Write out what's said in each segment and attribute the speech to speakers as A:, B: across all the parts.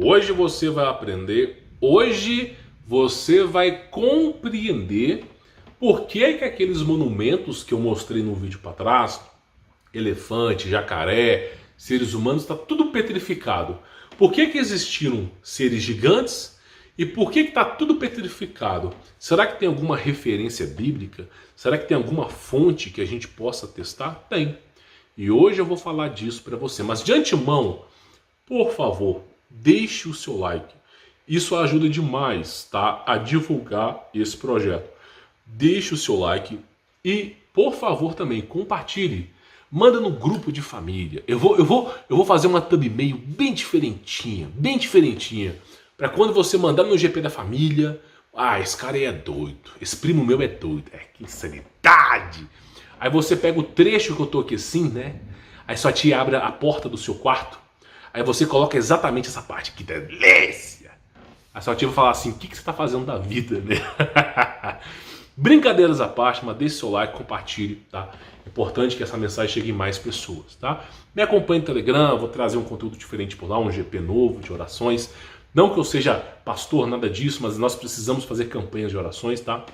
A: Hoje você vai aprender, hoje você vai compreender por que que aqueles monumentos que eu mostrei no vídeo para trás, elefante, jacaré, seres humanos, está tudo petrificado. Por que que existiram seres gigantes e por que que está tudo petrificado? Será que tem alguma referência bíblica? Será que tem alguma fonte que a gente possa testar? Tem. E hoje eu vou falar disso para você. Mas de antemão, por favor, deixe o seu like. Isso ajuda demais, tá, a divulgar esse projeto. Deixe o seu like e, por favor, também compartilhe. Manda no grupo de família. Eu vou fazer uma thumbnail bem diferentinha, para quando você mandar no GP da família, esse cara aí é doido, esse primo meu é doido, que insanidade. Aí você pega o trecho que eu tô aqui assim, né? Aí sua tia abre a porta do seu quarto, aí você coloca exatamente essa parte, que delícia. Aí sua tia vai falar assim, o que você tá fazendo da vida, né? Brincadeiras à parte, mas deixe seu like, compartilhe, tá? É importante que essa mensagem chegue em mais pessoas, tá? Me acompanhe no Telegram, vou trazer um conteúdo diferente por lá, um GP novo de orações. Não que eu seja pastor, nada disso, mas nós precisamos fazer campanhas de orações, tá?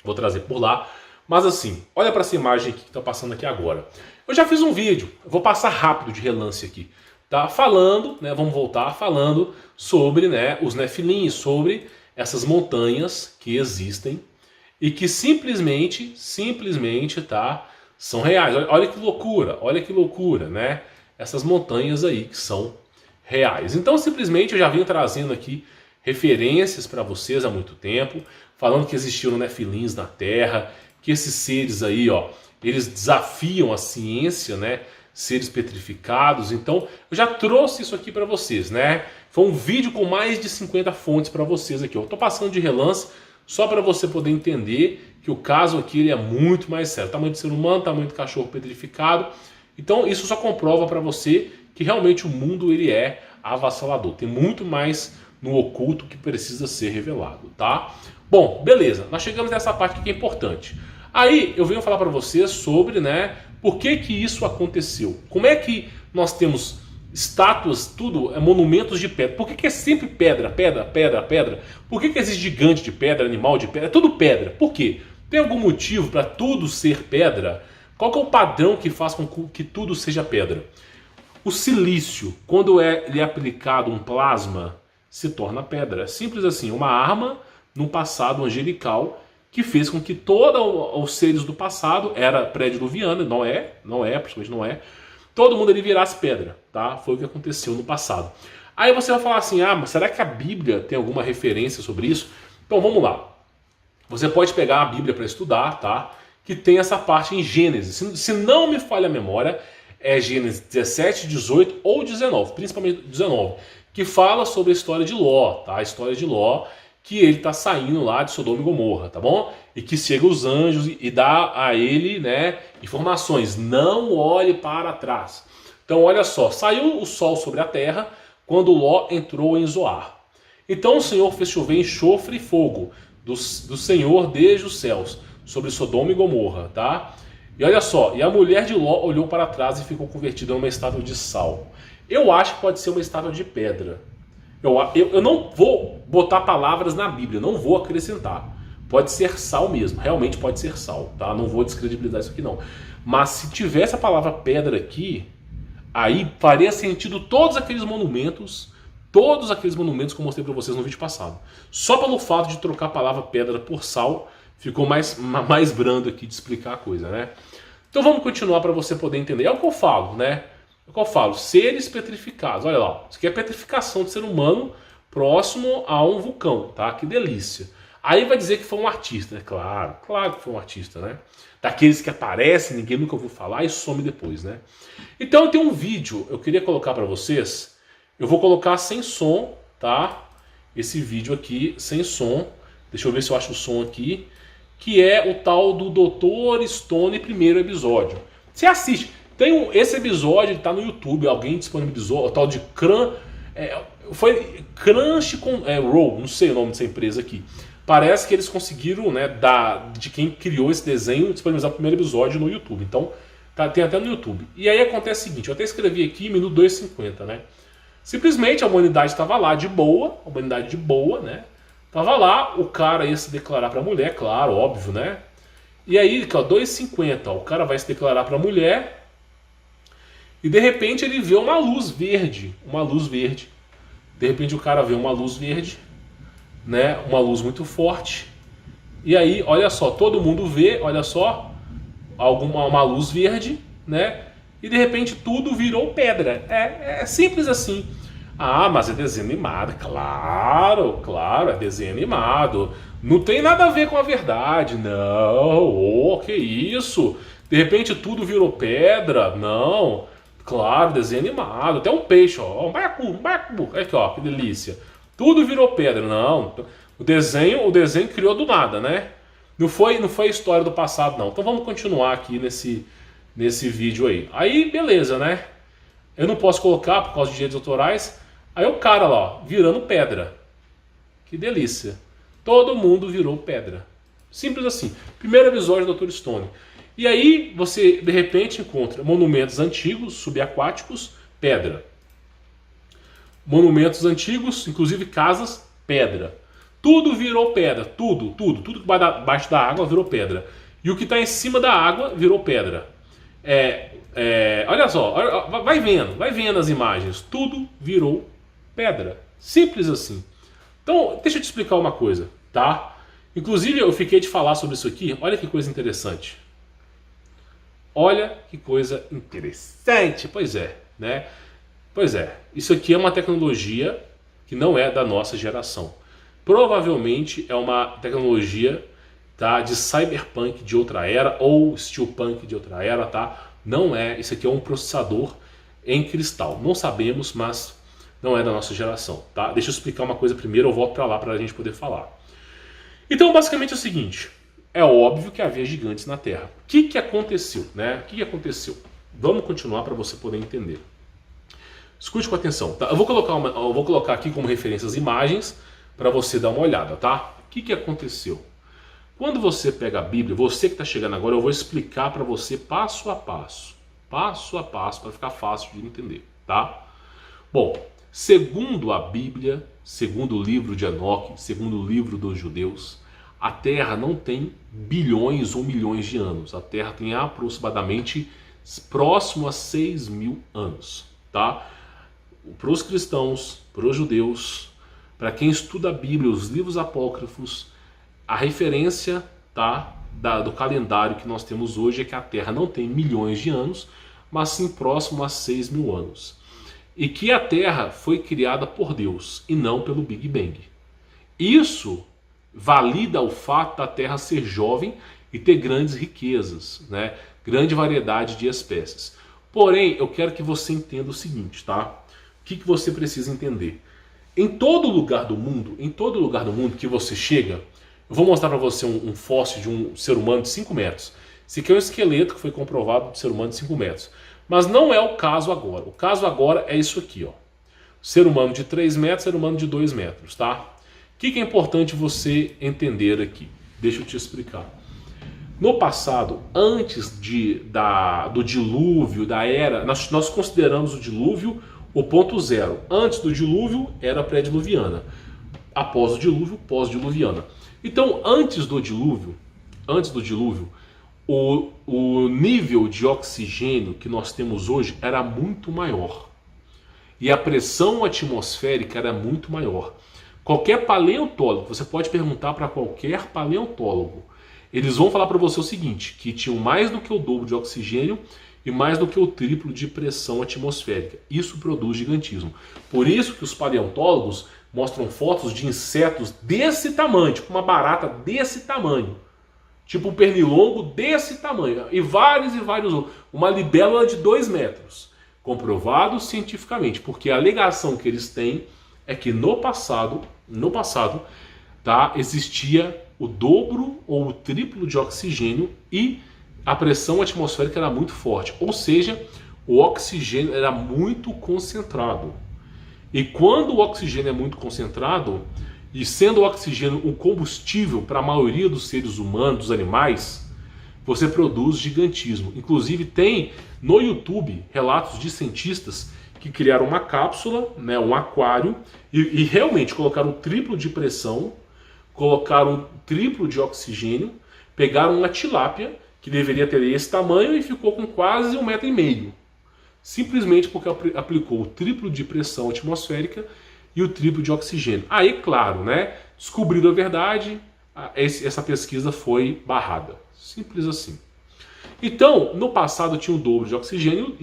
A: Vou trazer por lá. Mas assim, olha para essa imagem aqui que está passando aqui agora. Eu já fiz um vídeo, eu vou passar rápido de relance aqui, tá? Falando, né? Vamos voltar falando sobre, né, os Nefilim, sobre essas montanhas que existem e que simplesmente, tá, são reais. Olha que loucura, né? Essas montanhas aí que são reais. Então simplesmente eu já venho trazendo aqui referências para vocês há muito tempo, falando que existiram Nefilins na Terra, que esses seres aí, ó, eles desafiam a ciência, né? Seres petrificados. Então eu já trouxe isso aqui para vocês, né? Foi um vídeo com mais de 50 fontes para vocês aqui. Eu tô passando de relance só para você poder entender que o caso aqui ele é muito mais sério. Tamanho de ser humano, tamanho de cachorro petrificado. Então isso só comprova para você que realmente o mundo ele é avassalador. Tem muito mais no oculto que precisa ser revelado, tá? Bom, beleza. Nós chegamos nessa parte que é importante. Aí eu venho falar para vocês sobre, né, por que que isso aconteceu. Como é que nós temos estátuas, tudo, monumentos de pedra. Por que que é sempre pedra? Por que que existe gigante de pedra, animal de pedra? É tudo pedra. Por quê? Tem algum motivo para tudo ser pedra? Qual que é o padrão que faz com que tudo seja pedra? O silício, quando ele é aplicado um plasma, se torna pedra. É simples assim, uma arma num passado angelical que fez com que todos os seres do passado, era pré-diluviana, principalmente não é, todo mundo ele virasse pedra, tá? Foi o que aconteceu no passado. Aí você vai falar assim, mas será que a Bíblia tem alguma referência sobre isso? Então vamos lá. Você pode pegar a Bíblia para estudar, tá? Que tem essa parte em Gênesis. Se não me falha a memória, é Gênesis 17, 18 ou 19, principalmente 19, que fala sobre a história de Ló, tá? A história de Ló, que ele está saindo lá de Sodoma e Gomorra, tá bom? E que chega os anjos e dá a ele, né, informações. Não olhe para trás. Então olha só, saiu o sol sobre a terra quando Ló entrou em Zoar. Então o Senhor fez chover enxofre e fogo do Senhor desde os céus sobre Sodoma e Gomorra, tá? E olha só, e a mulher de Ló olhou para trás e ficou convertida numa estátua de sal. Eu acho que pode ser uma estátua de pedra. Eu não vou botar palavras na Bíblia, não vou acrescentar. Pode ser sal mesmo, realmente pode ser sal, tá? Não vou descredibilizar isso aqui não. Mas se tivesse a palavra pedra aqui, aí faria sentido todos aqueles monumentos que eu mostrei para vocês no vídeo passado. Só pelo fato de trocar a palavra pedra por sal, ficou mais brando aqui de explicar a coisa, né? Então vamos continuar para você poder entender. É o que eu falo, né? É o que eu falo, seres petrificados. Olha lá, isso aqui é petrificação de ser humano próximo a um vulcão, tá? Que delícia. Aí vai dizer que foi um artista, né? Claro que foi um artista, né? Daqueles que aparecem, ninguém nunca ouviu falar e some depois, né? Então eu tenho um vídeo, eu queria colocar para vocês. Eu vou colocar sem som, tá? Esse vídeo aqui sem som. Deixa eu ver se eu acho o som aqui. Que é o tal do Dr. Stone, primeiro episódio. Você assiste. Esse episódio está no YouTube. Alguém disponibilizou o tal de foi Crunch Roll, não sei o nome dessa empresa aqui. Parece que eles conseguiram, né, de quem criou esse desenho, disponibilizar o primeiro episódio no YouTube. Então, tem até no YouTube. E aí acontece o seguinte, eu até escrevi aqui, minuto 2:50, né? Simplesmente a humanidade estava lá de boa, a humanidade de boa, né? Tava lá, o cara ia se declarar para a mulher, claro, óbvio, né? E aí, 2,50, o cara vai se declarar para a mulher e de repente ele vê uma luz verde, uma luz verde. De repente o cara vê uma luz verde, né? Uma luz muito forte. E aí, olha só, todo mundo vê, olha só, uma luz verde, né? E de repente tudo virou pedra. É simples assim. Ah, mas é desenho animado. Claro, claro, é desenho animado. Não tem nada a ver com a verdade. Não, que isso? De repente tudo virou pedra. Não, claro, desenho animado. Até um peixe, ó. Um baiacu. Aqui, ó, que delícia. Tudo virou pedra. Não, o desenho criou do nada, né? Não foi a história do passado, não. Então vamos continuar aqui nesse vídeo aí. Aí, beleza, né? Eu não posso colocar por causa de direitos autorais. Aí o cara lá, ó, virando pedra. Que delícia. Todo mundo virou pedra. Simples assim. Primeiro episódio do Dr. Stone. E aí você, de repente, encontra monumentos antigos, subaquáticos, pedra. Monumentos antigos, inclusive casas, pedra. Tudo virou pedra. Tudo que vai abaixo da água virou pedra. E o que está em cima da água virou pedra. Olha só, vai vendo as imagens. Tudo virou pedra. Simples assim. Então, deixa eu te explicar uma coisa, tá? Inclusive, eu fiquei de falar sobre isso aqui. Olha que coisa interessante. Olha que coisa interessante. Pois é, né? Pois é. Isso aqui é uma tecnologia que não é da nossa geração. Provavelmente é uma tecnologia, tá, de cyberpunk de outra era ou steelpunk de outra era, tá? Não é. Isso aqui é um processador em cristal. Não sabemos, mas não é da nossa geração, tá? Deixa eu explicar uma coisa primeiro, eu volto para lá para a gente poder falar. Então, basicamente é o seguinte. É óbvio que havia gigantes na Terra. O que aconteceu, né? O que aconteceu? Vamos continuar para você poder entender. Escute com atenção, tá? Eu vou colocar aqui como referência as imagens para você dar uma olhada, tá? O que aconteceu? Quando você pega a Bíblia, você que está chegando agora, eu vou explicar para você passo a passo, para ficar fácil de entender, tá? Bom, segundo a Bíblia, segundo o livro de Enoque, segundo o livro dos judeus, a Terra não tem bilhões ou milhões de anos. A Terra tem aproximadamente próximo a 6.000 anos, tá? Para os cristãos, para os judeus, para quem estuda a Bíblia, os livros apócrifos, a referência, tá, do calendário que nós temos hoje é que a Terra não tem milhões de anos, mas sim próximo a 6.000 anos. E que a Terra foi criada por Deus e não pelo Big Bang. Isso valida o fato da Terra ser jovem e ter grandes riquezas, né? Grande variedade de espécies. Porém, eu quero que você entenda o seguinte, tá? O que você precisa entender? Em todo lugar do mundo que você chega, eu vou mostrar para você um fóssil de um ser humano de 5 metros. Esse aqui é um esqueleto que foi comprovado de ser humano de 5 metros. Mas não é o caso agora. O caso agora é isso aqui, ó. Ser humano de 3 metros, ser humano de 2 metros, tá? O que é importante você entender aqui? Deixa eu te explicar. No passado, antes do dilúvio, da era, nós consideramos o dilúvio o ponto zero. Antes do dilúvio era pré-diluviana. Após o dilúvio, pós-diluviana. Então, antes do dilúvio, o nível de oxigênio que nós temos hoje era muito maior. E a pressão atmosférica era muito maior. Qualquer paleontólogo, você pode perguntar para qualquer paleontólogo, eles vão falar para você o seguinte, que tinham mais do que o dobro de oxigênio e mais do que o triplo de pressão atmosférica. Isso produz gigantismo. Por isso que os paleontólogos mostram fotos de insetos desse tamanho, tipo uma barata desse tamanho, tipo um pernilongo desse tamanho, e vários outros. Uma libélula de 2 metros. Comprovado cientificamente, porque a alegação que eles têm é que no passado, tá, existia o dobro ou o triplo de oxigênio e a pressão atmosférica era muito forte, ou seja, o oxigênio era muito concentrado. E quando o oxigênio é muito concentrado, e sendo o oxigênio um combustível para a maioria dos seres humanos, dos animais, você produz gigantismo. Inclusive tem no YouTube relatos de cientistas que criaram uma cápsula, né, um aquário, e realmente colocaram o triplo de pressão, colocaram o triplo de oxigênio, pegaram uma tilápia, que deveria ter esse tamanho, e ficou com quase 1,5 m. Simplesmente porque aplicou o triplo de pressão atmosférica e o triplo de oxigênio. Aí, claro, né, descobriram a verdade, essa pesquisa foi barrada. Simples assim. Então, no passado tinha o dobro de oxigênio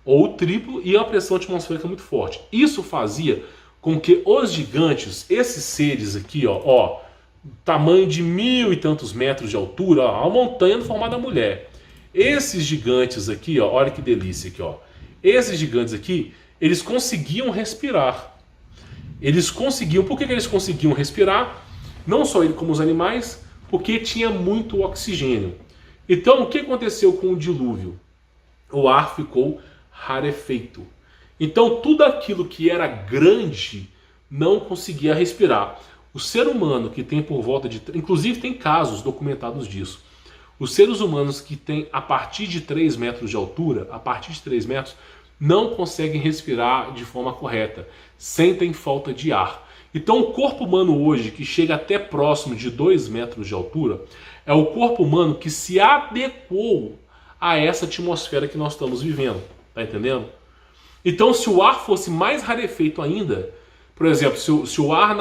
A: ou o triplo, e a pressão atmosférica muito forte. Isso fazia com que os gigantes, esses seres aqui, ó, tamanho de 1.000 e tantos metros de altura, ó, a montanha no formato da mulher. Esses gigantes aqui, ó, olha que delícia aqui, ó. Esses gigantes aqui, eles conseguiam respirar. Eles conseguiam, por que eles conseguiam respirar? Não só ele como os animais, porque tinha muito oxigênio. Então, o que aconteceu com o dilúvio? O ar ficou rarefeito. Então, tudo aquilo que era grande não conseguia respirar. O ser humano que tem por volta de... Inclusive, tem casos documentados disso. Os seres humanos que têm a partir de 3 metros de altura, a partir de 3 metros, não conseguem respirar de forma correta. Sentem falta de ar. Então, o corpo humano hoje, que chega até próximo de 2 metros de altura, é o corpo humano que se adequou a essa atmosfera que nós estamos vivendo. Tá entendendo? Então, se o ar fosse mais rarefeito ainda, por exemplo, se o ar,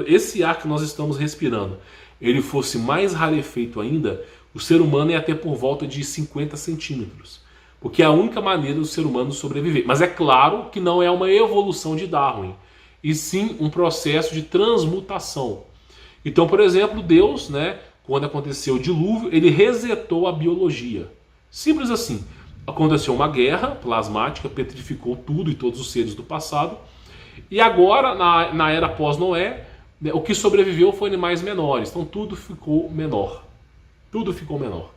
A: esse ar que nós estamos respirando, ele fosse mais rarefeito ainda, o ser humano ia ter por volta de 50 centímetros. Porque é a única maneira do ser humano sobreviver. Mas é claro que não é uma evolução de Darwin, e sim um processo de transmutação. Então, por exemplo, Deus, né, quando aconteceu o dilúvio, ele resetou a biologia. Simples assim. Aconteceu uma guerra plasmática, petrificou tudo e todos os seres do passado. E agora, na era pós-Noé, né, o que sobreviveu foi animais menores. Então tudo ficou menor. Tudo ficou menor.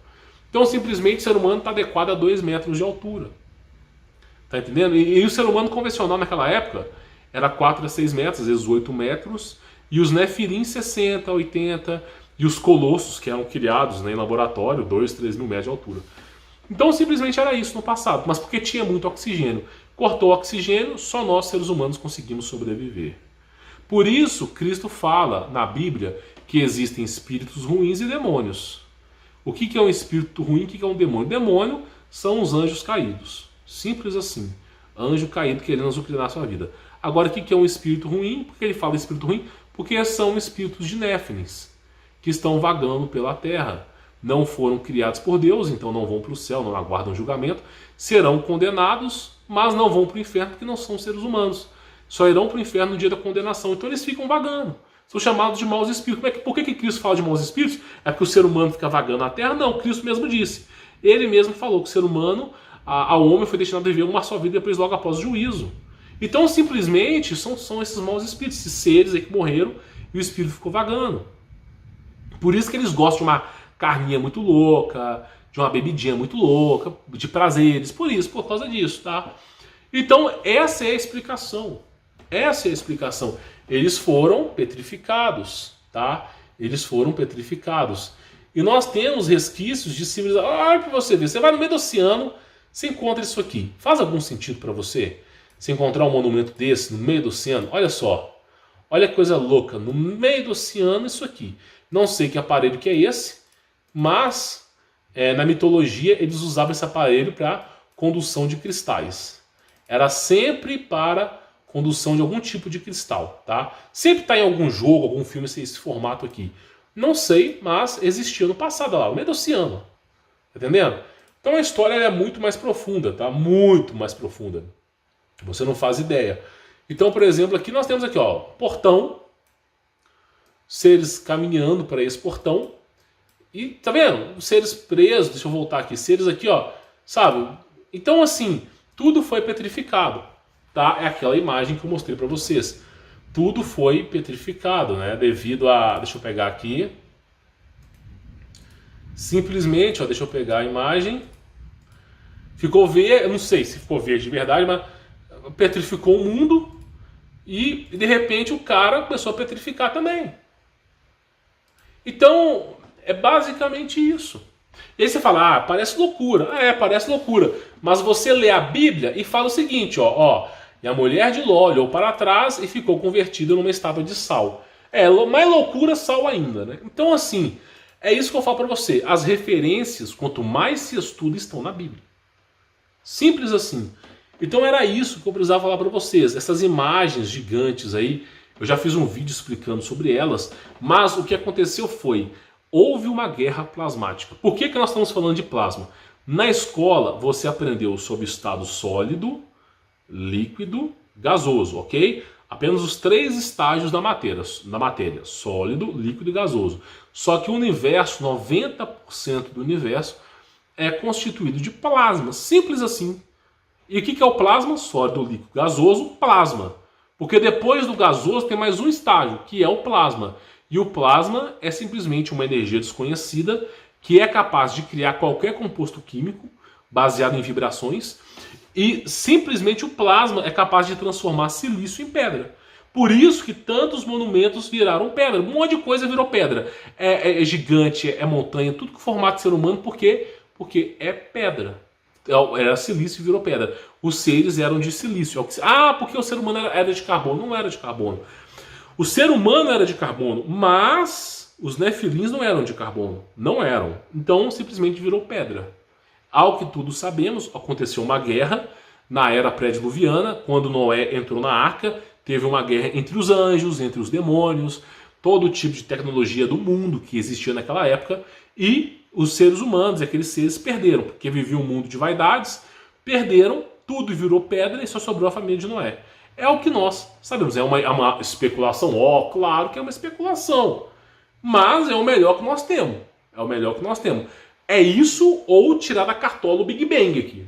A: Então simplesmente o ser humano está adequado a 2 metros de altura. Tá entendendo? E o ser humano convencional naquela época era 4 a 6 metros, às vezes 8 metros. E os nefilim 60, 80. E os colossos que eram criados, né, em laboratório, 2, 3 mil metros de altura. Então simplesmente era isso no passado, mas porque tinha muito oxigênio. Cortou o oxigênio, só nós seres humanos conseguimos sobreviver. Por isso Cristo fala na Bíblia que existem espíritos ruins e demônios. O que é um espírito ruim e o que é um demônio? Demônio são os anjos caídos. Simples assim. Anjo caído querendo azucrinar a sua vida. Agora, o que é um espírito ruim? Por que ele fala espírito ruim? Porque são espíritos de néfilins, que estão vagando pela terra. Não foram criados por Deus, então não vão para o céu, não aguardam julgamento, serão condenados, mas não vão para o inferno porque não são seres humanos. Só irão para o inferno no dia da condenação. Então eles ficam vagando. São chamados de maus espíritos. Por que Cristo fala de maus espíritos? É porque o ser humano fica vagando na terra? Não, Cristo mesmo disse. Ele mesmo falou que o ser humano, ao homem foi destinado a viver uma só vida depois logo após o juízo. Então simplesmente são esses maus espíritos, esses seres aí que morreram e o espírito ficou vagando. Por isso que eles gostam de uma carninha muito louca, de uma bebidinha muito louca, de prazeres, por causa disso, tá? Então essa é a explicação. Essa é a explicação. Eles foram petrificados, tá? Eles foram petrificados. E nós temos resquícios de civilização. Olha para você ver, você vai no meio do oceano, você encontra isso aqui. Faz algum sentido para você? Se encontrar um monumento desse no meio do oceano? Olha só. Olha que coisa louca, no meio do oceano isso aqui. Não sei que aparelho que é esse, mas na mitologia eles usavam esse aparelho para condução de cristais. Era sempre para condução de algum tipo de cristal, tá? Sempre está em algum jogo, algum filme esse formato aqui. Não sei, mas existia no passado lá, no meio do oceano. Tá entendendo? Então a história é muito mais profunda, tá? Muito mais profunda. Você não faz ideia. Então, por exemplo, aqui nós temos aqui, ó, portão, seres caminhando para esse portão. E tá vendo? Os seres presos, deixa eu voltar aqui, seres aqui, ó, sabe? Então assim, tudo foi petrificado, tá? É aquela imagem que eu mostrei para vocês. Tudo foi petrificado, né? Devido a, deixa eu pegar aqui. Simplesmente, ó, deixa eu pegar a imagem. Ficou verde, eu não sei se ficou verde de verdade, mas petrificou o mundo e de repente o cara começou a petrificar também. Então, é basicamente isso. E aí você fala, ah, parece loucura. É, parece loucura. Mas você lê a Bíblia e fala o seguinte, ó, e a mulher de Ló olhou para trás e ficou convertida numa estátua de sal. É, mais loucura, sal ainda, né? Então, assim, é isso que eu falo para você. As referências, quanto mais se estuda, estão na Bíblia. Simples assim. Então era isso que eu precisava falar para vocês. Essas imagens gigantes aí, eu já fiz um vídeo explicando sobre elas, mas o que aconteceu foi, houve uma guerra plasmática. Por que nós estamos falando de plasma? Na escola você aprendeu sobre estado sólido, líquido, gasoso, ok? Apenas os 3 estágios da matéria, sólido, líquido e gasoso. Só que o universo, 90% do universo, é constituído de plasma, simples assim. E o que é o plasma? Sólido, líquido, gasoso, plasma. Porque depois do gasoso tem mais um estágio, que é o plasma. E o plasma é simplesmente uma energia desconhecida que é capaz de criar qualquer composto químico baseado em vibrações. E simplesmente o plasma é capaz de transformar silício em pedra. Por isso que tantos monumentos viraram pedra. Um monte de coisa virou pedra. É gigante, é montanha, tudo com formato de ser humano. Por quê? Porque é pedra. Era silício e virou pedra. Os seres eram de silício. Ah, porque o ser humano era de carbono. Não era de carbono. O ser humano era de carbono, mas os nefilins não eram de carbono. Não eram. Então simplesmente virou pedra. Ao que todos sabemos, aconteceu uma guerra na era pré-diluviana, quando Noé entrou na arca, teve uma guerra entre os anjos, entre os demônios, todo tipo de tecnologia do mundo que existia naquela época, e os seres humanos, aqueles seres, perderam, porque viviam um mundo de vaidades, perderam, tudo virou pedra e só sobrou a família de Noé. É o que nós sabemos, é uma especulação, claro que é uma especulação, mas é o melhor que nós temos, é o melhor que nós temos. É isso ou tirar da cartola o Big Bang aqui.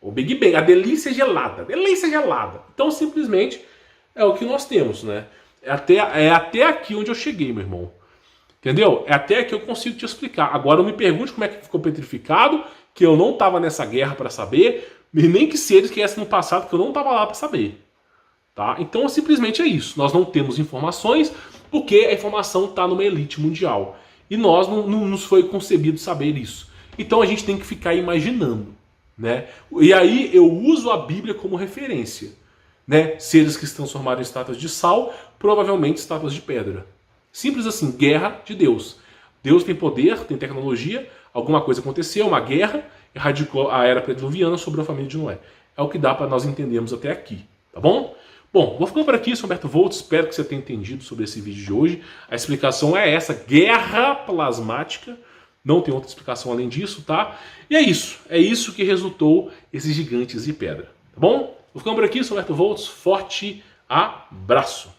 A: O Big Bang, a delícia gelada. Delícia gelada. Então, simplesmente, é o que nós temos, né? É até aqui onde eu cheguei, meu irmão. Entendeu? É até aqui eu consigo te explicar. Agora, não me pergunte como é que ficou petrificado, que eu não estava nessa guerra para saber, e nem que se eles quisessem no passado, que eu não estava lá para saber. Tá? Então, simplesmente é isso. Nós não temos informações, porque a informação está numa elite mundial. E nós não nos foi concebido saber isso. Então a gente tem que ficar imaginando, né? E aí eu uso a Bíblia como referência, né? Seres que se transformaram em estátuas de sal, provavelmente estátuas de pedra. Simples assim, guerra de Deus. Deus tem poder, tem tecnologia, alguma coisa aconteceu, uma guerra, erradicou a era pré-diluviana sobre a família de Noé. É o que dá para nós entendermos até aqui, tá bom? Bom, vou ficando por aqui, sou Humberto Volts, espero que você tenha entendido sobre esse vídeo de hoje. A explicação é essa, guerra plasmática, não tem outra explicação além disso, tá? E é isso que resultou esses gigantes de pedra, tá bom? Vou ficando por aqui, sou Humberto Volts, forte abraço!